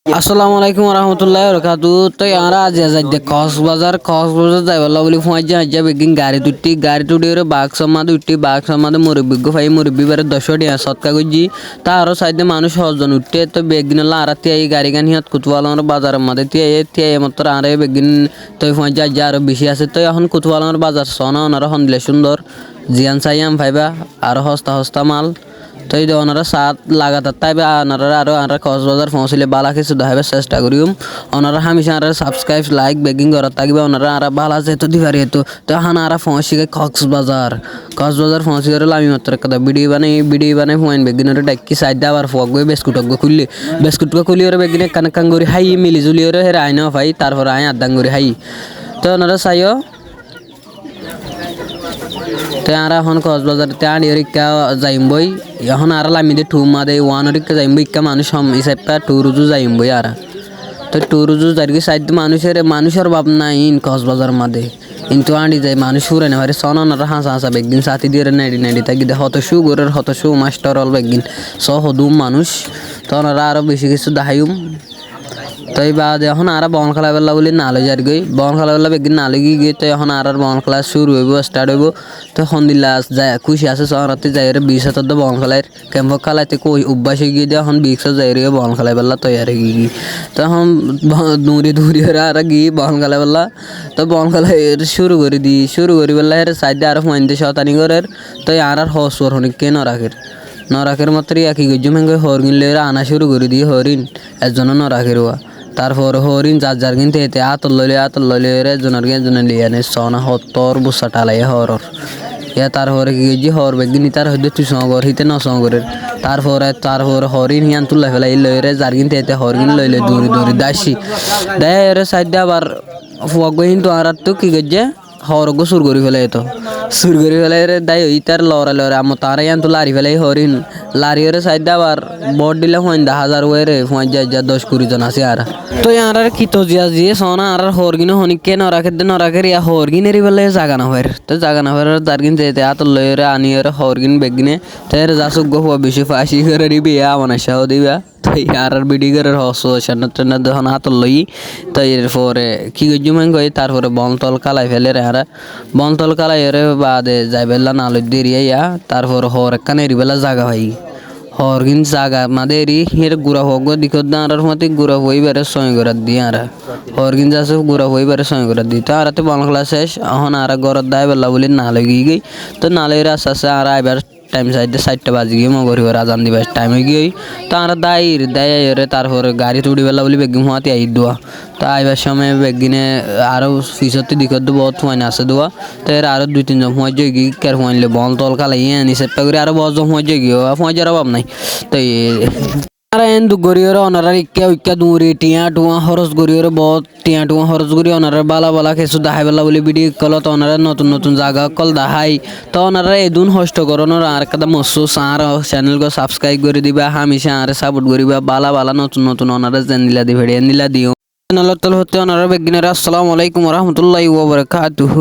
আসসালামু আলাইকুম রহমতুল্লাহ বরকাতু তো ইয়ারা আজ যাই কক্সবাজার যাই বলা বলি ফুঁয়াই যা বেগিন গাড়ি তুটি বাঘ সমাদ মুরব্বী ফাই মুরব্বী বারে 10 সৎকা গুজি তারও সাইডে মানুষ 6 জন উঠতে তো বেগিন আরা তিয়াই গাড়ি গান হিয়াত কুতুয়ালানোর বাজারের মধ্যে তিয়াই মাত্র আরে বেগিন তো ফুঁয়াই যা আরো বেশি আছে তো এখন কুতুয়ালানোর বাজার সনা ওনারা হন্দিলে সুন্দর জিয়ান সাইয়াম ফাইবা আরো হস্তা মাল তো এই ওনারা সাত লাগাতার তাইবে ওনারা আরো আমরা কক্সবাজার পৌঁছলে বালা কিছু দেখাবার চেষ্টা করিম ওনারা হামেশা আর সাবস্ক্রাইব লাইক বেগিং করার থাকবে ওনারা আর বালা যেহেতু দিবারি হেতু তো হান আর পৌঁছি গে কক্সবাজার পৌঁছি গেলে আমি মাত্র কথা ভিডিও বানাই ফোন বেগিনের ডাকি সাইড দিয়ে আবার ফোক গই বিস্কুট খুলি ওরা বেগিনে কান করি হাই মিলি জুলি ওরা হেরা আইনাও ভাই তারপর আই আদাং করি হাই তো ওনারা চাইও তো আর এখন কক্সবাজারতে আড়িয়ে রিক্কা যাইম বই এখন আর লামিদে টু মাদে ওয়ান রিক্কা যাইম বই ইক্কা মানুষ হিসাবটা টুরুজু যাইম বই আর তো টুরুজু যাইকে সাইড মানুষের ভাব নাই ইন কক্সবাজার মাদে কিন্তু আড়ি যায় মানুষ ফুরে না পারে সনার হাসা বেগদিন সাথী দিয়ে নেড়ি থাকি দে হত শু মাস্টার অল বেগদিন হদুম মানুষ তো ওনারা আরো বেশি কিছু দেখাইম তো এই বাদে এখন আর বন খেলা বেলা বলি নালো যার গই বন খেলা বেলা বেগিন নালো গিয়ে তো এখন আর বন খেলা শুরু হইব স্টার্ট হইব তো সন্দিলা যায় খুশি আছে শহরতে যাই 20 বন খেলায় ক্যাম্প খেলাইতে কই অভ্যাস হয়ে গিয়ে এখন 20 যাই রে বন খেলা বেলা তৈরি গিয়ে তো এখন দূরি আর গিয়ে বন খেলা বেলা তো বন খেলা শুরু করি বেলা এর সাইডে আর ফোনতে শতানি করে তো আর হসর হনিকে নরাকের মাত্র একই গজ্জম হেঙ্গে হরিণ লের আনা শুরু করে দিয়ে হরিণ একজন নরাকের তারপর হরিণ যার কিন্তু এতে আতল লইলে একজনের লিয়ে আনে সনা হতর বুসা টালাই হরর তারপরে কি গেছি হর বেগিনি তার হইতে তুই সঙ্গর হিতে ন সঙ্গরের তারপরে হরিণ হিয়ান তুলা ফেলাই লইরে যার কিন্তু এতে হরিণ লইলে দূরি দাসি দেয় সাইডে আবার ফুয়াগ কিন্তু আর তো কি গেছে হরগো সুর করি ফেলে রে দাই ওই তার লড়া আমার তারা ইয়ান তো লারি ফেলাই হরিণ লারি ওরে সাইড আবার বট দিলে 50,000 ওয়ে রে 10-20 জন আছে আর তো ইয়ার কি তো জিয়ে সোনা আর হরগিনে হনিকে নরাকে ইয়া হরগিনের বেলে জাগা না হয় তো জাগা না হয় দারগিন যেতে আত লইরে আনি ওরে হরগিন বেগিনে তের জাসুক গো বেশি ফাঁসি করে দিবি আমার সাহ দিবা আর বিডিগরের হস সেনা যখন হাতল লই তো এরপরে কি গজুমেন গই তারপরে বনতল কালাই ফেলে রে আর বনতল কালাই এরে বাদে যাইবেলা নালই দেরিয়া তারপর হর একখানে এরিবেলা জাগা ভাই হরগিন জাগা মাদেরি হের গুড়া হোক দিকত দাঁড়ার মতে গুড়া হই বেড়ে সয় করে দিয়ে আর হরগিন যাচ্ছে গুড়া হই বেড়ে সয় করে দিই তো আরাতে বন খেলা শেষ এখন আর গরত দায় বেলা বলি নালে গিয়ে গই তো নালের আস্তে আর আইবার টাইম সাইডে 4টা বাজে গিয়ে মগরিবার আজান দিবার টাইমে গিয়ে তো আর দায় তারপরে গাড়ি তুড়ি বেলা বলি বেগিন হওয়াতে আই দোয়া তো আইবার সময় বেগিনে আরো ফিসতে দিকত বহুত ফুয়াইন আছে দোয়া তো এর আরো 2-3 জন ফুয়াই যাই গিয়ে কার ফুয়াইলে বল তল কালাই আনি সেটা করে আরো 10 জন ফুয়াই যাই গিয়ে ফুয়াই যার অভাব নাই তো আর এন গরিয়র অনারা ইক্কা দূরে টিয়া টুয়া খরচ গরিয়র বহুত টিয়া টুয়া খরচ করি অনারা বালা কিছু দেখাই বেলা বলে ভিডিও কলত অনারা নতুন জায়গা কল দেখাই তো অনারা এদুন হষ্ট করোনার আর কাদা মসু আর চ্যানেল গো সাবস্ক্রাইব করে দিবা হামেশা আর সাপোর্ট করিবা বালা নতুন অনারা চ্যানেল দি ভিডিও নিলা দিও চ্যানেল তল হতে অনারা বেগিনারা আসসালামু আলাইকুম ওয়া রাহমাতুল্লাহি ওয়া বারাকাতুহু।